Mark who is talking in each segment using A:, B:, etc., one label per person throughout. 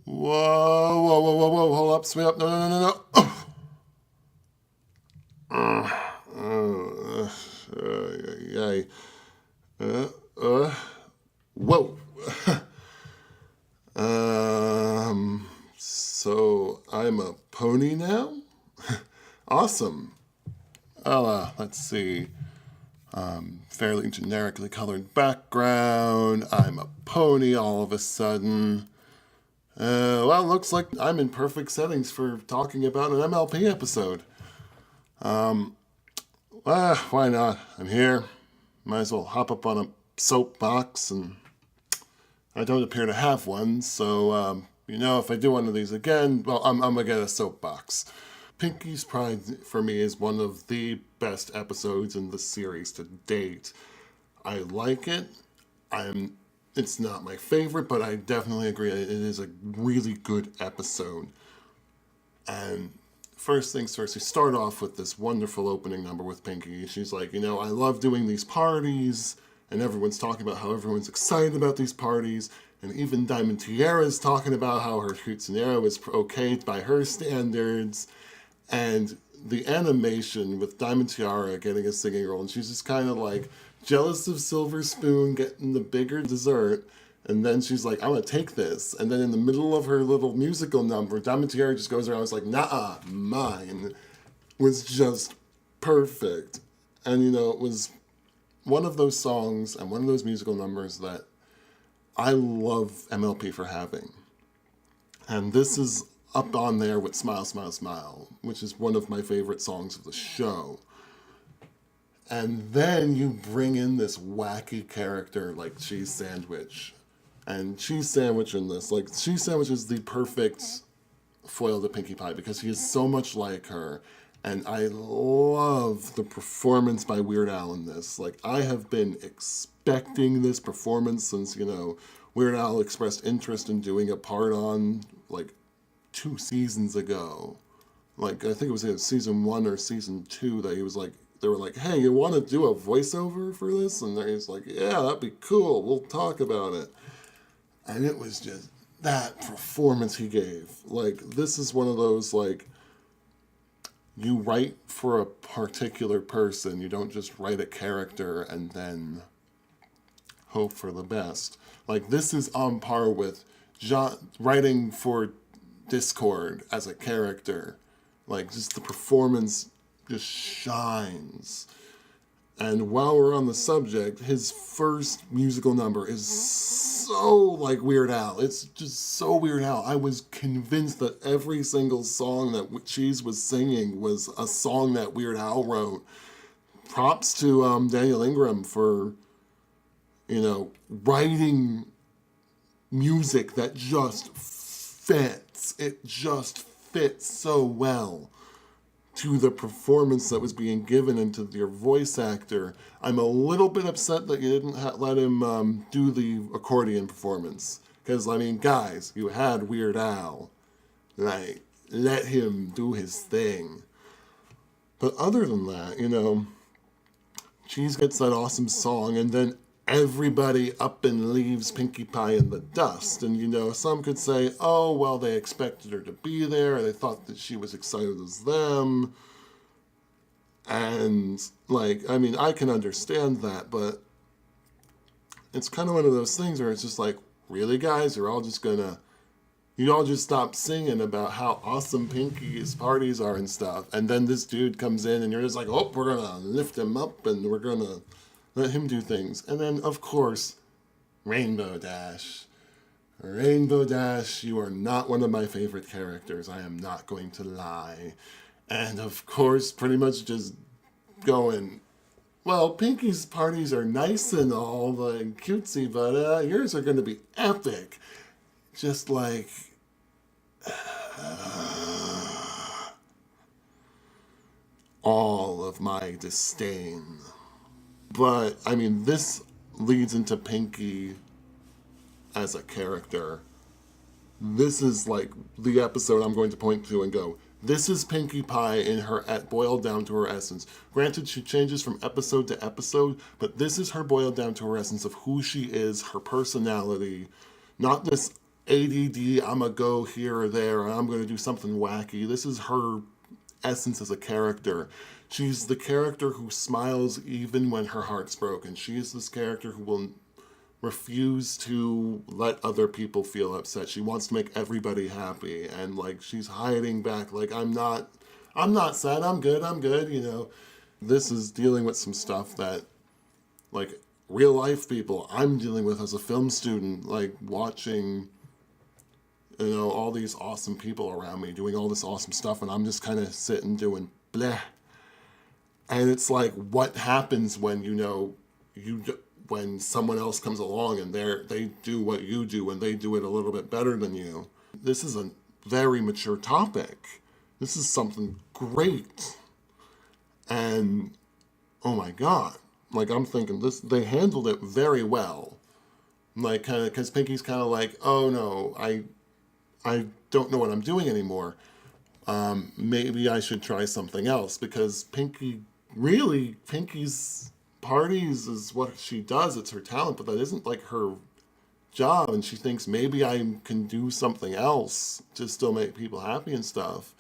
A: Whoa, whoa, whoa, whoa, whoa, hold up, swing up, no, no, no, no, no. Yay. Uh, uh, whoa. So I'm a pony now? Awesome. Well, let's see. Fairly generically colored background. I'm a pony all of a sudden. Well, looks like I'm in perfect settings for talking about an MLP episode. Why not? I'm here. Might as well hop up on a soapbox, and I don't appear to have one, so, if I do one of these again, well, I'm gonna get a soapbox. Pinkie's Pride, for me, is one of the best episodes in the series to date. I like it. It's not my favorite, but I definitely agree it is a really good episode. And first things first, we start off with this wonderful opening number with Pinkie. She's like, I love doing these parties, and everyone's talking about how everyone's excited about these parties, and even Diamond Tiara's talking about how her quinceanera was okay by her standards, and the animation with Diamond Tiara getting a singing role, and she's just kind of like jealous of Silver Spoon getting the bigger dessert. And then she's like, I'm going to take this. And then in the middle of her little musical number, Diamond Tiara just goes around and was like, nah, mine. Was just perfect. And, it was one of those songs and one of those musical numbers that I love MLP for having. And this is up on there with Smile, Smile, Smile, which is one of my favorite songs of the show. And then you bring in this wacky character like Cheese Sandwich. And Cheese Sandwich in this, Cheese Sandwich is the perfect foil to Pinkie Pie because he is so much like her. And I love the performance by Weird Al in this. I have been expecting this performance since, Weird Al expressed interest in doing a part on, 2 seasons ago. I think it was in season 1 or season 2 that he was they were like, hey, you want to do a voiceover for this? And he's like, yeah, that'd be cool. We'll talk about it. And it was just that performance he gave. This is one of those, you write for a particular person. You don't just write a character and then hope for the best. This is on par with writing for Discord as a character. Just the performance just shines. And while we're on the subject, his first musical number is so Weird Al. It's just so Weird Al. I was convinced that every single song that Cheese was singing was a song that Weird Al wrote. Props to Daniel Ingram for, writing music that just fits. It just fits so well to the performance that was being given and to your voice actor. I'm a little bit upset that you didn't let him do the accordion performance. Because, guys, you had Weird Al. Let him do his thing. But other than that, Cheese gets that awesome song, and then everybody up and leaves Pinkie Pie in the dust. And, some could say, oh, well, they expected her to be there. They thought that she was excited as them. And, I can understand that, but it's kind of one of those things where it's just really, guys? You're all just you all just stop singing about how awesome Pinkie's parties are and stuff. And then this dude comes in and you're just like, oh, we're going to lift him up and we're going to let him do things. And then, of course, Rainbow Dash. Rainbow Dash, you are not one of my favorite characters. I am not going to lie. And, of course, pretty much just going, well, Pinkie's parties are nice and all, cutesy, but yours are going to be epic. Just all of my disdain. But, this leads into Pinkie as a character. This is, the episode I'm going to point to and go, this is Pinkie Pie in her, boiled down to her essence. Granted, she changes from episode to episode, but this is her boiled down to her essence of who she is, her personality. Not this ADD, I'm going to go here or there, and I'm going to do something wacky. This is her essence as a character. She's the character who smiles even when her heart's broken. She is this character who will refuse to let other people feel upset. She wants to make everybody happy, and like she's hiding back like I'm not sad, I'm good, you know. This is dealing with some stuff that like real life people I'm dealing with as a film student, like watching, you know, all these awesome people around me doing all this awesome stuff, and I'm just kind of sitting doing bleh. And it's like, what happens when, you know, when someone else comes along and they do what you do and they do it a little bit better than you? This is a very mature topic. This is something great. And oh my God, like I'm thinking they handled it very well. Like kind of, because Pinkie's kind of like, oh no, I don't know what I'm doing anymore. Maybe I should try something else, because Pinkie's parties is what she does. It's her talent, but that isn't like her job. And she thinks maybe I can do something else to still make people happy and stuff.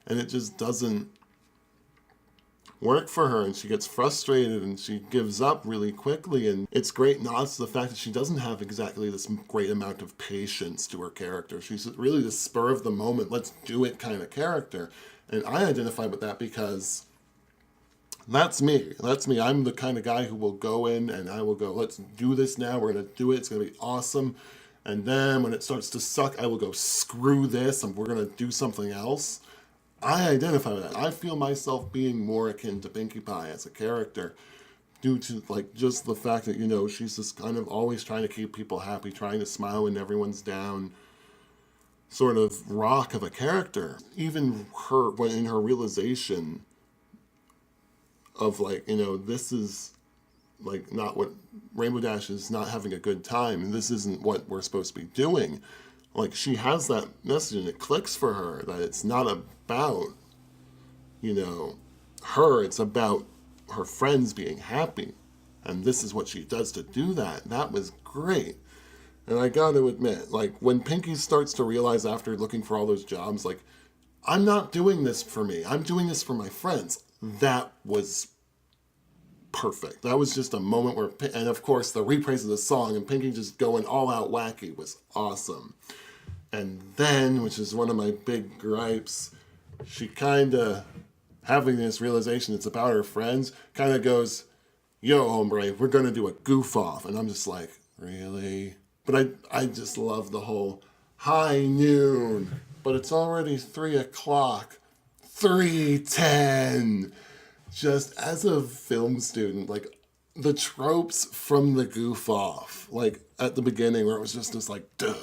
A: And it just doesn't work for her, and she gets frustrated and she gives up really quickly. And it's great nods to the fact that she doesn't have exactly this great amount of patience to her character. She's really the spur of the moment, let's do it kind of character. And I identify with that because that's me. I'm the kind of guy who will go in and I will go, let's do this now. We're going to do it. It's going to be awesome. And then when it starts to suck, I will go, screw this, and we're going to do something else. I identify with that. I feel myself being more akin to Pinkie Pie as a character due to like just the fact that, you know, she's just kind of always trying to keep people happy, trying to smile when everyone's down, sort of rock of a character. Even her, when in her realization of like, you know, this is like not what Rainbow Dash is, not having a good time, and this isn't what we're supposed to be doing. Like she has that message and it clicks for her that it's not about, you know, her, it's about her friends being happy. And this is what she does to do that. That was great. And I got to admit, like when Pinkie starts to realize after looking for all those jobs, like, I'm not doing this for me, I'm doing this for my friends. That was perfect. That was just a moment where, and of course the reprise of the song and Pinkie just going all out wacky was awesome. And then, which is one of my big gripes, she kind of, having this realization it's about her friends, kind of goes, yo, hombre, we're going to do a goof off. And I'm just like, really? But I just love the whole high noon, but it's already 3 o'clock, 3:10. Just as a film student, like the tropes from the goof off, like at the beginning where it was just this like, do,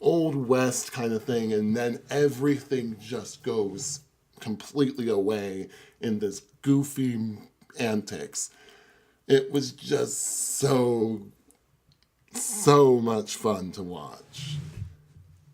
A: Old West kind of thing, and then everything just goes completely away in this goofy antics. It was just so much fun to watch.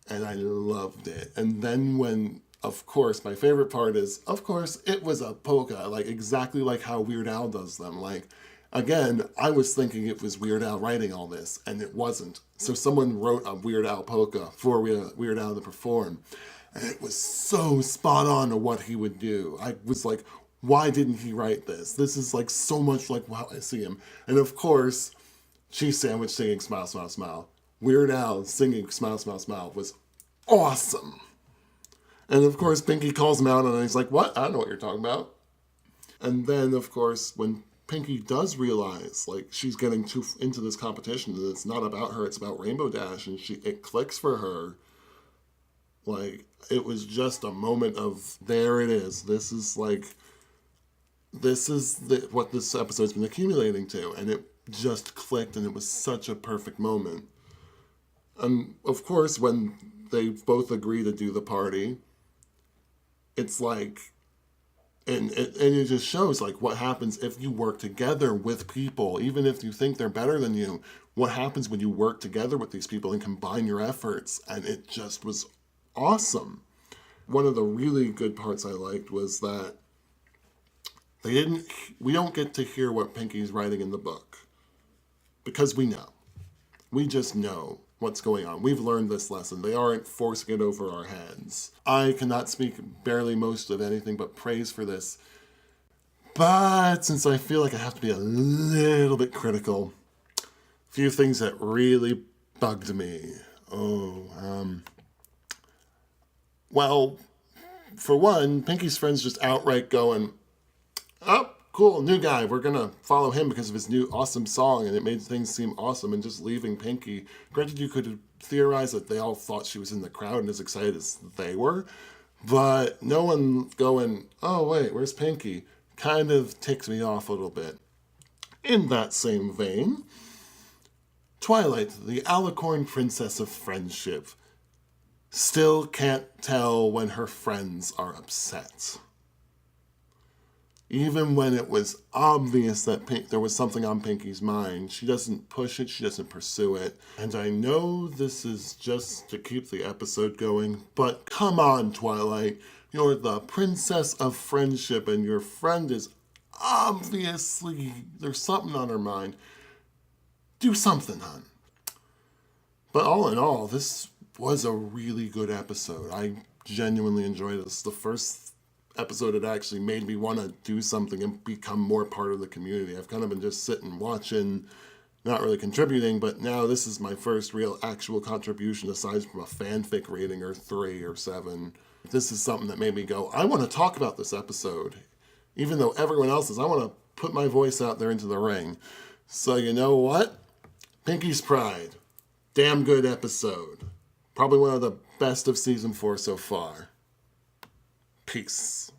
A: And I loved it. And then when, of course, my favorite part is, of course, it was a polka, like exactly like how Weird Al does them. Like, again, I was thinking it was Weird Al writing all this, and it wasn't. So someone wrote a Weird Al polka for Weird Al to perform, and it was so spot on to what he would do. I was like, why didn't he write this? This is like so much like how I see him. And of course, Cheese Sandwich singing Smile, Smile, Smile. Weird Al singing Smile, Smile, Smile was awesome. And of course, Pinkie calls him out and he's like, what? I don't know what you're talking about. And then, of course, when Pinkie does realize, like, she's getting too into this competition and it's not about her, it's about Rainbow Dash, and it clicks for her. Like, it was just a moment of, there it is. This is what this episode's been accumulating to. And it just clicked, and it was such a perfect moment. And, of course, when they both agree to do the party, it's like, and it just shows like what happens if you work together with people, even if you think they're better than you, what happens when you work together with these people and combine your efforts. And it just was awesome. One of the really good parts I liked was that we don't get to hear what Pinkie's writing in the book, because we know. We just know what's going on. We've learned this lesson. They aren't forcing it over our heads. I cannot speak barely most of anything but praise for this. But since I feel like I have to be a little bit critical, a few things that really bugged me. Well, for one, Pinkie's friends just outright going, oh, cool, new guy, we're gonna follow him because of his new awesome song, and it made things seem awesome, and just leaving Pinkie. Granted, you could theorize that they all thought she was in the crowd and as excited as they were, but no one going, oh wait, where's Pinkie? Kind of ticks me off a little bit. In that same vein, Twilight, the Alicorn Princess of Friendship, still can't tell when her friends are upset. Even when it was obvious that there was something on Pinkie's mind, she doesn't push it, she doesn't pursue it. And I know this is just to keep the episode going, but come on, Twilight. You're the princess of friendship, and your friend is obviously, there's something on her mind. Do something, hon. But all in all, this was a really good episode. I genuinely enjoyed this. The first episode, it actually made me want to do something and become more part of the community. I've kind of been just sitting, watching, not really contributing, but now this is my first real actual contribution aside from a fanfic rating or 3 or 7. This is something that made me go, I want to talk about this episode. Even though everyone else is, I want to put my voice out there into the ring. So you know what? Pinkie's Pride. Damn good episode. Probably one of the best of season 4 so far. Peace.